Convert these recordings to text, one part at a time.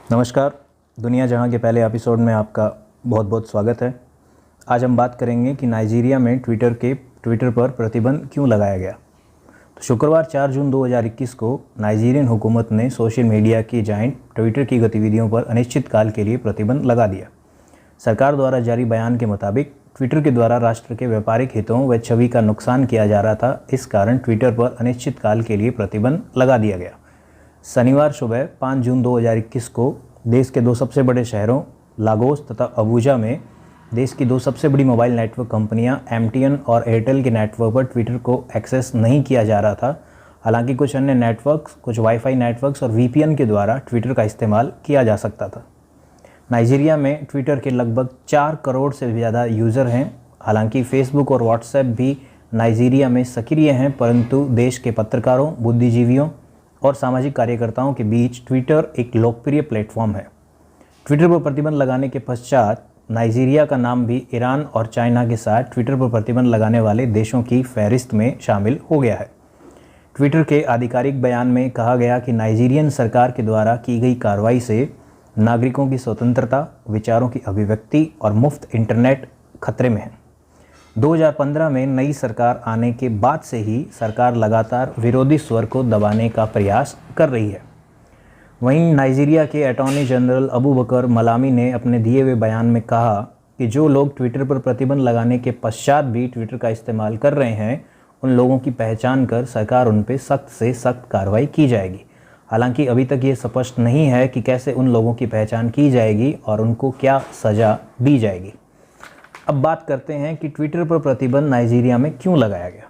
नमस्कार। दुनिया जहां के पहले एपिसोड में आपका बहुत बहुत स्वागत है। आज हम बात करेंगे कि नाइजीरिया में ट्विटर पर प्रतिबंध क्यों लगाया गया। तो शुक्रवार 4 जून 2021 को नाइजीरियन हुकूमत ने सोशल मीडिया की जायंट ट्विटर की गतिविधियों पर अनिश्चित काल के लिए प्रतिबंध लगा दिया। सरकार द्वारा जारी बयान के मुताबिक ट्विटर के द्वारा राष्ट्र के व्यापारिक हितों व छवि का नुकसान किया जा रहा था। इस कारण ट्विटर पर अनिश्चित काल के लिए प्रतिबंध लगा दिया गया। शनिवार सुबह 5 जून 2021 को देश के दो सबसे बड़े शहरों लागोस तथा अबुजा में देश की दो सबसे बड़ी मोबाइल नेटवर्क कंपनियां MTN और एयरटेल के नेटवर्क पर ट्विटर को एक्सेस नहीं किया जा रहा था। हालांकि कुछ अन्य नेटवर्क्स, कुछ वाईफाई नेटवर्क्स और VPN के द्वारा ट्विटर का इस्तेमाल किया जा सकता था। नाइजीरिया में ट्विटर के लगभग 4 करोड़ से ज़्यादा यूज़र हैं। हालांकि फेसबुक और व्हाट्सएप भी नाइजीरिया में सक्रिय हैं, परंतु देश के पत्रकारों, बुद्धिजीवियों और सामाजिक कार्यकर्ताओं के बीच ट्विटर एक लोकप्रिय प्लेटफॉर्म है। ट्विटर पर प्रतिबंध लगाने के पश्चात नाइजीरिया का नाम भी ईरान और चाइना के साथ ट्विटर पर प्रतिबंध लगाने वाले देशों की फहरिस्त में शामिल हो गया है। ट्विटर के आधिकारिक बयान में कहा गया कि नाइजीरियन सरकार के द्वारा की गई कार्रवाई से नागरिकों की स्वतंत्रता, विचारों की अभिव्यक्ति और मुफ्त इंटरनेट खतरे में है। 2015 में नई सरकार आने के बाद से ही सरकार लगातार विरोधी स्वर को दबाने का प्रयास कर रही है। वहीं नाइजीरिया के अटॉर्नी जनरल अबूबकर मलामी ने अपने दिए हुए बयान में कहा कि जो लोग ट्विटर पर प्रतिबंध लगाने के पश्चात भी ट्विटर का इस्तेमाल कर रहे हैं, उन लोगों की पहचान कर सरकार उन पर सख्त से सख्त कार्रवाई की जाएगी। हालांकि अभी तक ये स्पष्ट नहीं है कि कैसे उन लोगों की पहचान की जाएगी और उनको क्या सज़ा दी जाएगी। अब बात करते हैं कि ट्विटर पर प्रतिबंध नाइजीरिया में क्यों लगाया गया।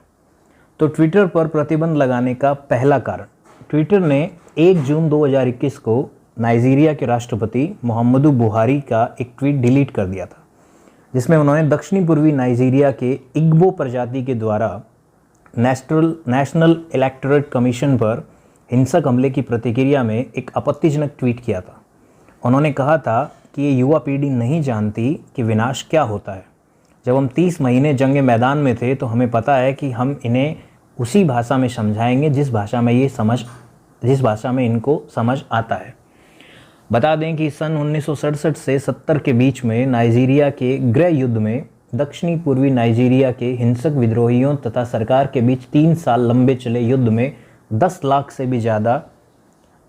तो ट्विटर पर प्रतिबंध लगाने का पहला कारण, ट्विटर ने 1 जून 2021 को नाइजीरिया के राष्ट्रपति मुहम्मदु बुहारी का एक ट्वीट डिलीट कर दिया था, जिसमें उन्होंने दक्षिणी पूर्वी नाइजीरिया के इग्बो प्रजाति के द्वारा नेशनल इलेक्टोरेट कमीशन पर हिंसक हमले की प्रतिक्रिया में एक आपत्तिजनक ट्वीट किया था। उन्होंने कहा था कि ये युवा पीढ़ी नहीं जानती कि विनाश क्या होता है। जब हम 30 महीने जंग मैदान में थे तो हमें पता है कि हम इन्हें उसी भाषा में समझाएंगे जिस भाषा में इनको समझ आता है। बता दें कि सन 1967 से 70 के बीच में नाइजीरिया के गृह युद्ध में दक्षिणी पूर्वी नाइजीरिया के हिंसक विद्रोहियों तथा सरकार के बीच 3 साल लंबे चले युद्ध में 10 लाख से भी ज़्यादा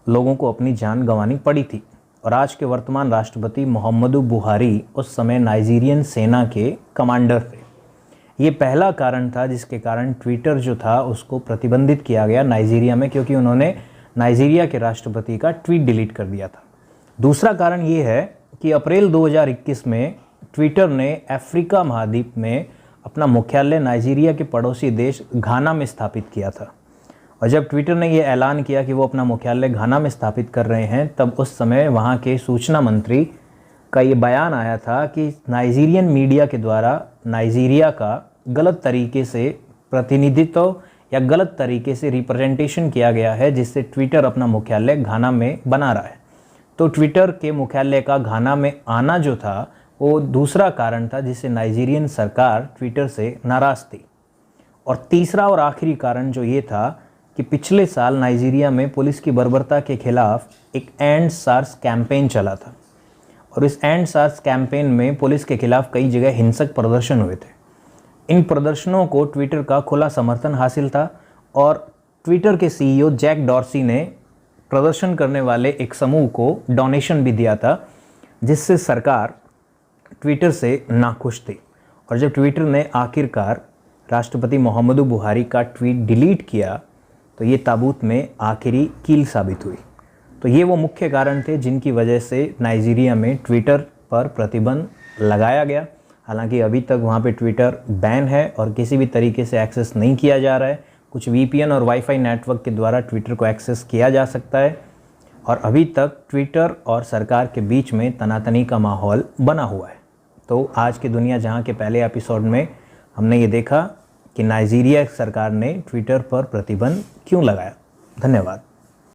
लोगों को अपनी जान गंवानी पड़ी थी। और आज के वर्तमान राष्ट्रपति मुहम्मदु बुहारी उस समय नाइजीरियन सेना के कमांडर थे। ये पहला कारण था जिसके कारण ट्विटर जो था उसको प्रतिबंधित किया गया नाइजीरिया में, क्योंकि उन्होंने नाइजीरिया के राष्ट्रपति का ट्वीट डिलीट कर दिया था। दूसरा कारण ये है कि अप्रैल 2021 में ट्विटर ने अफ्रीका महाद्वीप में अपना मुख्यालय नाइजीरिया के पड़ोसी देश घाना में स्थापित किया था। और जब ट्विटर ने यह ऐलान किया कि वो अपना मुख्यालय घाना में स्थापित कर रहे हैं, तब उस समय वहाँ के सूचना मंत्री का ये बयान आया था कि नाइजीरियन मीडिया के द्वारा नाइजीरिया का गलत तरीके से प्रतिनिधित्व या गलत तरीके से रिप्रेजेंटेशन किया गया है, जिससे ट्विटर अपना मुख्यालय घाना में बना रहा है। तो ट्विटर के मुख्यालय का घाना में आना जो था वो दूसरा कारण था जिससे नाइजीरियन सरकार ट्विटर से नाराज़ थी। और तीसरा और आखिरी कारण जो ये था कि पिछले साल नाइजीरिया में पुलिस की बर्बरता के खिलाफ एक एंड सार्स कैंपेन चला था। और इस एंड सार्स कैंपेन में पुलिस के खिलाफ कई जगह हिंसक प्रदर्शन हुए थे। इन प्रदर्शनों को ट्विटर का खुला समर्थन हासिल था और ट्विटर के CEO जैक डॉर्सी ने प्रदर्शन करने वाले एक समूह को डोनेशन भी दिया था, जिससे सरकार ट्विटर से नाखुश थी। और जब ट्विटर ने आखिरकार राष्ट्रपति मुहम्मदु बुहारी का ट्वीट डिलीट किया तो ये ताबूत में आखिरी कील साबित हुई। तो ये वो मुख्य कारण थे जिनकी वजह से नाइजीरिया में ट्विटर पर प्रतिबंध लगाया गया। हालांकि अभी तक वहाँ पे ट्विटर बैन है और किसी भी तरीके से एक्सेस नहीं किया जा रहा है। कुछ VPN और वाईफाई नेटवर्क के द्वारा ट्विटर को एक्सेस किया जा सकता है। और अभी तक ट्विटर और सरकार के बीच में तनातनी का माहौल बना हुआ है। तो आज की दुनिया जहाँ के पहले एपिसोड में हमने ये देखा कि नाइजीरिया सरकार ने ट्विटर पर प्रतिबंध क्यों लगाया। धन्यवाद।